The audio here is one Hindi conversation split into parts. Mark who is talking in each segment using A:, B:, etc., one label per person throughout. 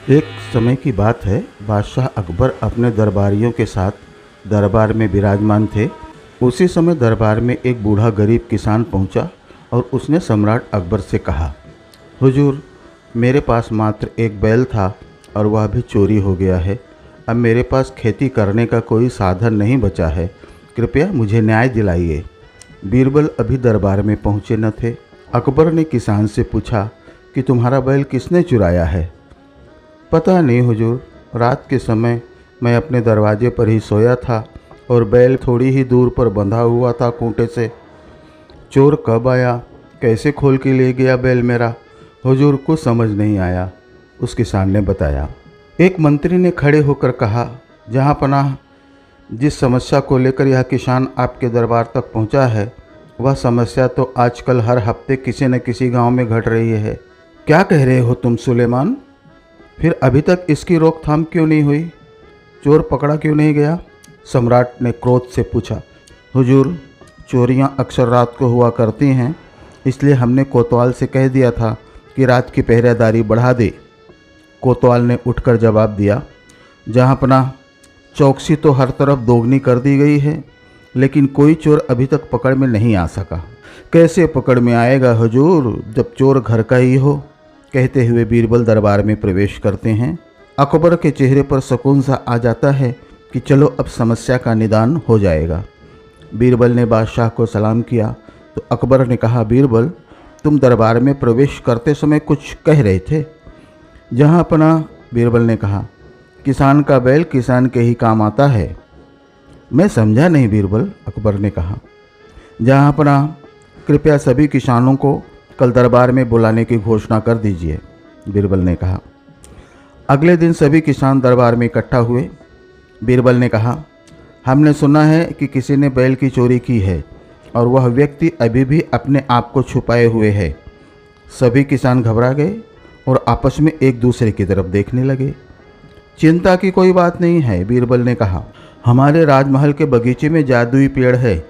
A: एक समय की बात है, बादशाह अकबर अपने दरबारियों के साथ दरबार में विराजमान थे। उसी समय दरबार में एक बूढ़ा गरीब किसान पहुंचा और उसने सम्राट अकबर से कहा, हुजूर, मेरे पास मात्र एक बैल था और वह भी चोरी हो गया है। अब मेरे पास खेती करने का कोई साधन नहीं बचा है। कृपया मुझे न्याय दिलाइए। बीरबल अभी दरबार में पहुंचे न थे। अकबर ने किसान से पूछा कि तुम्हारा बैल किसने चुराया है? पता नहीं हुजूर, रात के समय मैं अपने दरवाजे पर ही सोया था और बैल थोड़ी ही दूर पर बंधा हुआ था खूंटे से। चोर कब आया, कैसे खोल के ले गया बैल मेरा, हुजूर कुछ समझ नहीं आया, उस किसान ने बताया। एक मंत्री ने खड़े होकर कहा, जहाँ पनाह, जिस समस्या को लेकर यह किसान आपके दरबार तक पहुँचा है, वह समस्या तो आजकल हर हफ्ते किसी न किसी गांव में घट रही है। क्या कह रहे हो तुम सुलेमान? फिर अभी तक इसकी रोकथाम क्यों नहीं हुई? चोर पकड़ा क्यों नहीं गया? सम्राट ने क्रोध से पूछा। हुजूर, चोरियां अक्सर रात को हुआ करती हैं, इसलिए हमने कोतवाल से कह दिया था कि रात की पहरेदारी बढ़ा दे। कोतवाल ने उठकर जवाब दिया, जहाँ पनाह, चौकसी तो हर तरफ दोगुनी कर दी गई है, लेकिन कोई चोर अभी तक पकड़ में नहीं आ सका। कैसे पकड़ में आएगा हुजूर, जब चोर घर का ही हो? कहते हुए बीरबल दरबार में प्रवेश करते हैं। अकबर के चेहरे पर सुकून सा आ जाता है कि चलो अब समस्या का निदान हो जाएगा। बीरबल ने बादशाह को सलाम किया तो अकबर ने कहा, बीरबल, तुम दरबार में प्रवेश करते समय कुछ कह रहे थे। जहाँ पनाह, बीरबल ने कहा, किसान का बैल किसान के ही काम आता है। मैं समझा नहीं बीरबल, अकबर ने कहा। जहाँ पनाह, कृपया सभी किसानों को कल दरबार में बुलाने की घोषणा कर दीजिए, बीरबल ने कहा। अगले दिन सभी किसान दरबार में इकट्ठा हुए। बीरबल ने कहा, हमने सुना है कि किसी ने बैल की चोरी की है और वह व्यक्ति अभी भी अपने आप को छुपाए हुए है। सभी किसान घबरा गए और आपस में एक दूसरे की तरफ देखने लगे। चिंता की कोई बात नहीं है, बीरबल ने कहा। हमारे राजमहल के बगीचे में जादुई पेड़ है।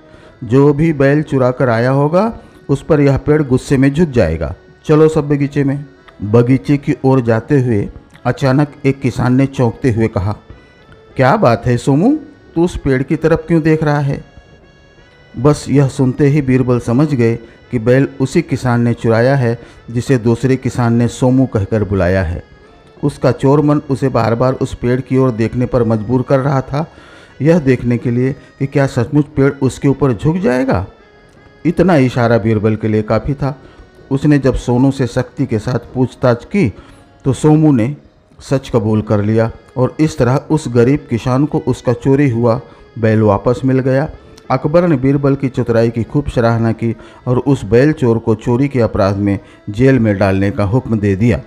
A: जो भी बैल चुरा कर आया होगा उस पर यह पेड़ गुस्से में झुक जाएगा। चलो सब बगीचे में। बगीचे की ओर जाते हुए अचानक एक किसान ने चौंकते हुए कहा, क्या बात है सोमू, तू उस पेड़ की तरफ क्यों देख रहा है? बस यह सुनते ही बीरबल समझ गए कि बैल उसी किसान ने चुराया है जिसे दूसरे किसान ने सोमू कहकर बुलाया है। उसका चोर मन उसे बार बार उस पेड़ की ओर देखने पर मजबूर कर रहा था, यह देखने के लिए कि क्या सचमुच पेड़ उसके ऊपर झुक जाएगा। इतना इशारा बीरबल के लिए काफ़ी था। उसने जब सोनू से सख्ती के साथ पूछताछ की तो सोमू ने सच कबूल कर लिया और इस तरह उस गरीब किसान को उसका चोरी हुआ बैल वापस मिल गया। अकबर ने बीरबल की चतुराई की खूब सराहना की और उस बैल चोर को चोरी के अपराध में जेल में डालने का हुक्म दे दिया।